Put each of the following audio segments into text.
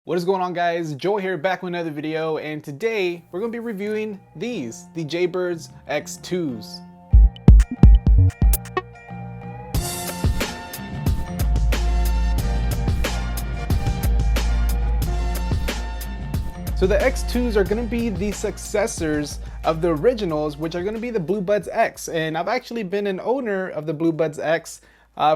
What is going on, guys? Joel here, back with another video, and today we're going to be reviewing the Jaybirds X2s. So the X2s are going to be the successors of the originals, which are going to be the Blue Buds X, and I've actually been an owner of the Blue Buds X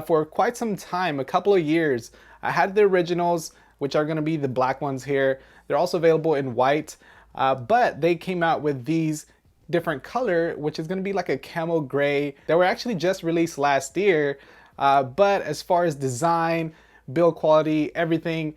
for quite some time, a couple of years. I had the originals, which are going to be the black ones here. They're also available in white, but they came out with these different color, which is going to be like a camel gray. They were actually just released last year, but as far as design, build quality, everything's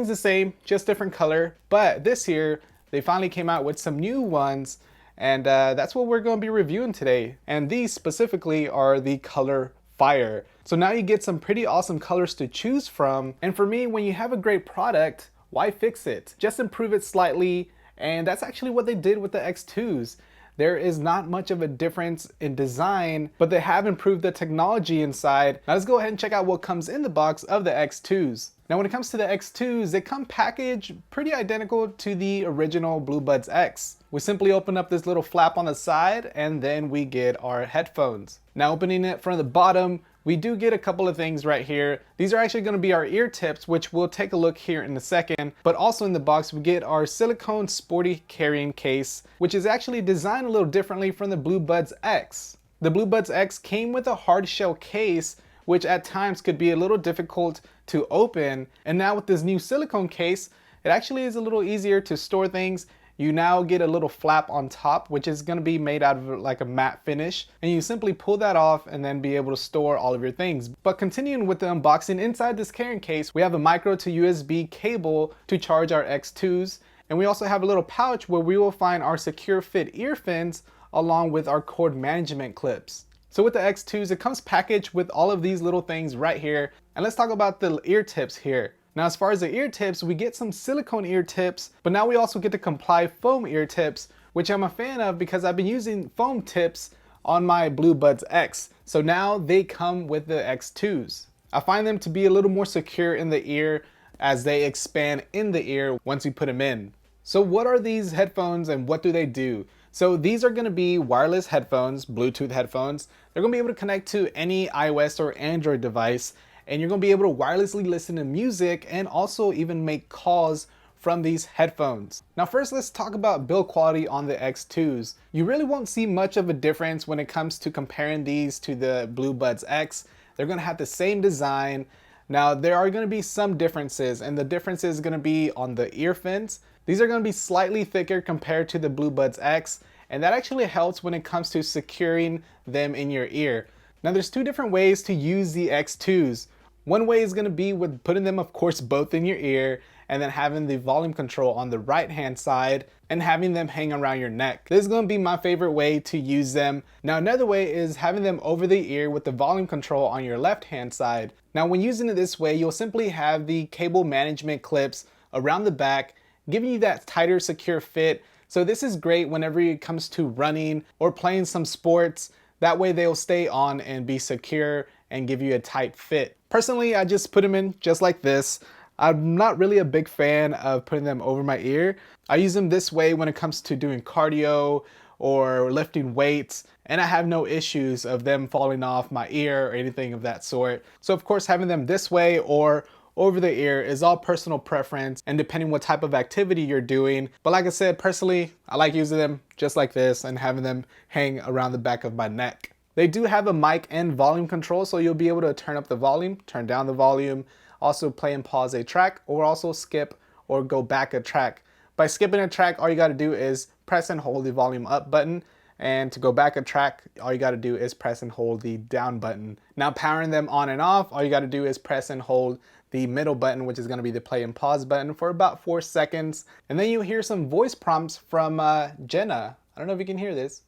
the same, just different color. But this year, they finally came out with some new ones, and that's what we're going to be reviewing today. And these specifically are the color Fire. So now you get some pretty awesome colors to choose from. And for me, when you have a great product, why fix it? Just improve it slightly. And that's actually what they did with the X2s. There is not much of a difference in design, but they have improved the technology inside. Now let's go ahead and check out what comes in the box of the X2s. Now when it comes to the X2s, they come packaged pretty identical to the original Blue Buds X. We simply open up this little flap on the side and then we get our headphones. Now opening it from the bottom, we do get a couple of things right here. These are actually going to be our ear tips, which we'll take a look here in a second. But also in the box, we get our silicone sporty carrying case, which is actually designed a little differently from the Blue Buds X. The Blue Buds X came with a hard shell case, which at times could be a little difficult to open. And now with this new silicone case, it actually is a little easier to store things. You now get a little flap on top, which is going to be made out of like a matte finish, and you simply pull that off and then be able to store all of your things. But continuing with the unboxing, inside this carrying case, we have a micro to USB cable to charge our X2s, and we also have a little pouch where we will find our secure fit ear fins along with our cord management clips. So with the X2s, it comes packaged with all of these little things right here. And let's talk about the ear tips here. Now, as far as the ear tips, we get some silicone ear tips, but now we also get to comply foam ear tips, which I'm a fan of because I've been using foam tips on my Blue Buds X. So now they come with the X2s. I find them to be a little more secure in the ear as they expand in the ear once you put them in. So what are these headphones and what do they do? So these are going to be wireless headphones, Bluetooth headphones. They're going to be able to connect to any iOS or Android device, and you're going to be able to wirelessly listen to music and also even make calls from these headphones. Now first, let's talk about build quality on the X2s. You really won't see much of a difference when it comes to comparing these to the Blue Buds X. They're going to have the same design. Now there are going to be some differences, and the difference is going to be on the ear fins. These are going to be slightly thicker compared to the Blue Buds X, and that actually helps when it comes to securing them in your ear. Now there's two different ways to use the X2s. One way is going to be with putting them, of course, both in your ear and then having the volume control on the right hand side and having them hang around your neck. This is going to be my favorite way to use them. Now another way is having them over the ear with the volume control on your left hand side. Now when using it this way, you'll simply have the cable management clips around the back, giving you that tighter, secure fit. So this is great whenever it comes to running or playing some sports. That way they'll stay on and be secure and give you a tight fit. Personally, I just put them in just like this. I'm not really a big fan of putting them over my ear. I use them this way when it comes to doing cardio or lifting weights, and I have no issues of them falling off my ear or anything of that sort. So of course, having them this way or over the ear is all personal preference and depending what type of activity you're doing. But like I said, personally, I like using them just like this and having them hang around the back of my neck. They do have a mic and volume control, so you'll be able to turn up the volume, turn down the volume, also play and pause a track, or also skip or go back a track. By skipping a track, all you got to do is press and hold the volume up button. And to go back a track, all you got to do is press and hold the down button. Now powering them on and off, all you got to do is press and hold the middle button, which is going to be the play and pause button, for about 4 seconds. And then you hear some voice prompts from Jenna. I don't know if you can hear this.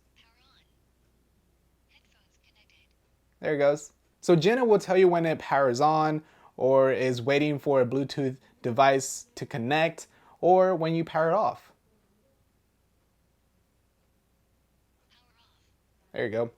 There it goes. So Jenna will tell you when it powers on or is waiting for a Bluetooth device to connect, or when you power it off. There you go.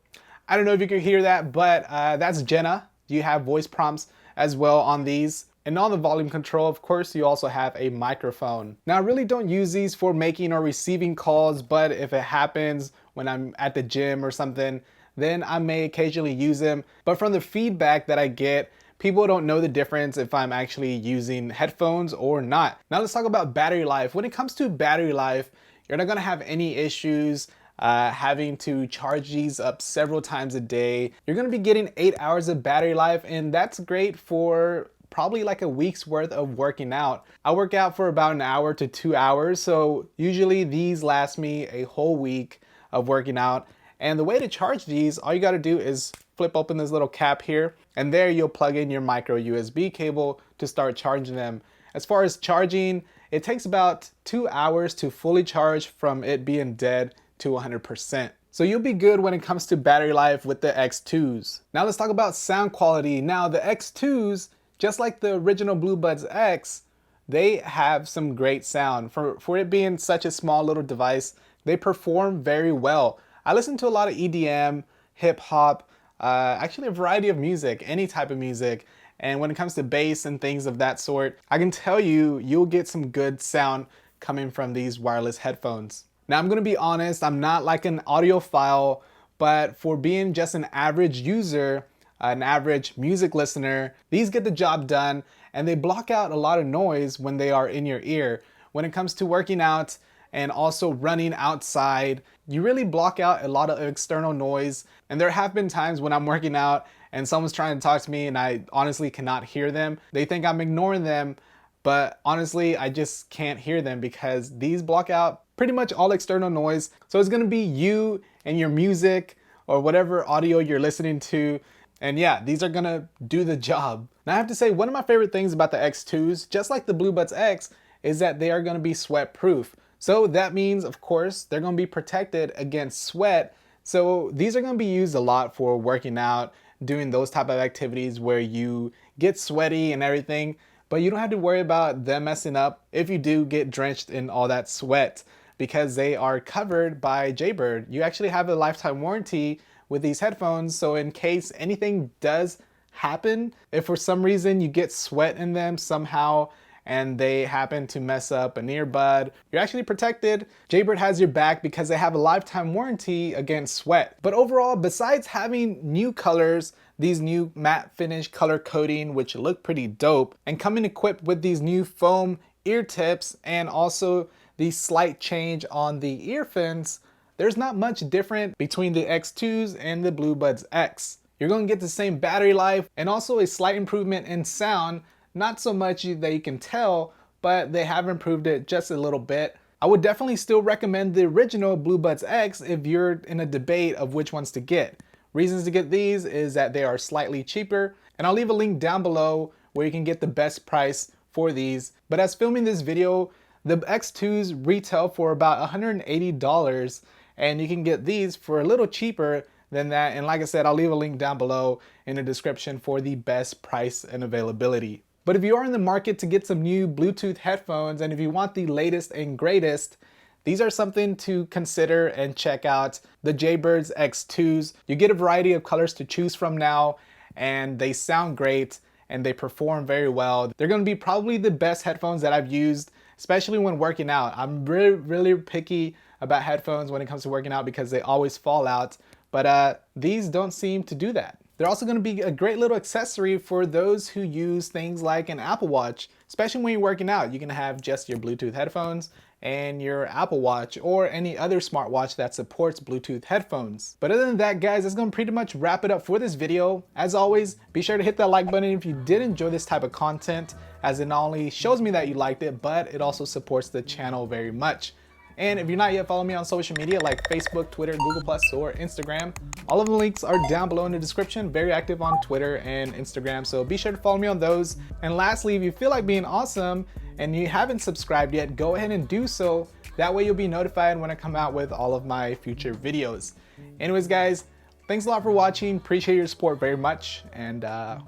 I don't know if you can hear that, but that's Jenna. You have voice prompts as well on these. And on the volume control, of course, you also have a microphone. Now, I really don't use these for making or receiving calls, but if it happens when I'm at the gym or something, then I may occasionally use them. But from the feedback that I get, people don't know the difference if I'm actually using headphones or not. Now let's talk about battery life. When it comes to battery life, you're not gonna have any issues having to charge these up several times a day. You're gonna be getting 8 hours of battery life, and that's great for probably like a week's worth of working out. I work out for about an hour to 2 hours, so usually these last me a whole week of working out. And the way to charge these, all you gotta do is flip open this little cap here, and there you'll plug in your micro USB cable to start charging them. As far as charging, it takes about 2 hours to fully charge from it being dead to 100%. So you'll be good when it comes to battery life with the X2s. Now let's talk about sound quality. Now the X2s, just like the original Blue Buds X, they have some great sound. For it being such a small little device, they perform very well. I listen to a lot of EDM, hip hop, actually a variety of music, any type of music. And when it comes to bass and things of that sort, I can tell you, you'll get some good sound coming from these wireless headphones. Now I'm gonna be honest, I'm not like an audiophile, but for being just an average user, an average music listener, these get the job done, and they block out a lot of noise when they are in your ear. When it comes to working out and also running outside, you really block out a lot of external noise. And there have been times when I'm working out and someone's trying to talk to me and I honestly cannot hear them. They think I'm ignoring them, but honestly, I just can't hear them because these block out pretty much all external noise. So it's gonna be you and your music or whatever audio you're listening to. And yeah, these are gonna do the job. Now I have to say, one of my favorite things about the X2s, just like the Blue Buds X, is that they are gonna be sweat proof. So that means, of course, they're gonna be protected against sweat. So these are gonna be used a lot for working out, doing those type of activities where you get sweaty and everything, but you don't have to worry about them messing up if you do get drenched in all that sweat because they are covered by Jaybird. You actually have a lifetime warranty with these headphones, so in case anything does happen, if for some reason you get sweat in them somehow and they happen to mess up an earbud, you're actually protected. Jaybird has your back because they have a lifetime warranty against sweat. But overall, besides having new colors, these new matte finish color coding, which look pretty dope, and coming equipped with these new foam ear tips and also the slight change on the ear fins, there's not much different between the X2s and the Blue Buds X. You're gonna get the same battery life and also a slight improvement in sound. Not so much that you can tell, but they have improved it just a little bit. I would definitely still recommend the original Blue Buds X if you're in a debate of which ones to get. Reasons to get these is that they are slightly cheaper, and I'll leave a link down below where you can get the best price for these. But as filming this video, the X2s retail for about $180, and you can get these for a little cheaper than that. And like I said, I'll leave a link down below in the description for the best price and availability. But if you are in the market to get some new Bluetooth headphones, and if you want the latest and greatest, these are something to consider and check out. The Jaybirds X2s. You get a variety of colors to choose from now, and they sound great and they perform very well. They're gonna be probably the best headphones that I've used, especially when working out. I'm really picky about headphones when it comes to working out because they always fall out, but these don't seem to do that. They're also gonna be a great little accessory for those who use things like an Apple Watch, especially when you're working out. You can have just your Bluetooth headphones and your Apple Watch or any other smartwatch that supports Bluetooth headphones. But other than that, guys, that's gonna pretty much wrap it up for this video. As always, be sure to hit that like button if you did enjoy this type of content, as it not only shows me that you liked it, but it also supports the channel very much. And if you're not yet following me on social media like Facebook, Twitter, Google+, or Instagram, all of the links are down below in the description. Very active on Twitter and Instagram, so be sure to follow me on those. And lastly, if you feel like being awesome and you haven't subscribed yet, go ahead and do so. That way you'll be notified when I come out with all of my future videos. Anyways, guys, thanks a lot for watching. Appreciate your support very much, and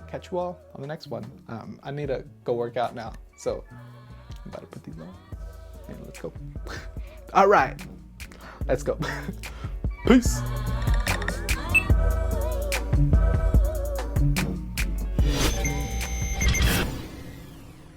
catch you all on the next one. I need to go work out now, so I'm about to put these on. And let's go. All right, let's go. Peace.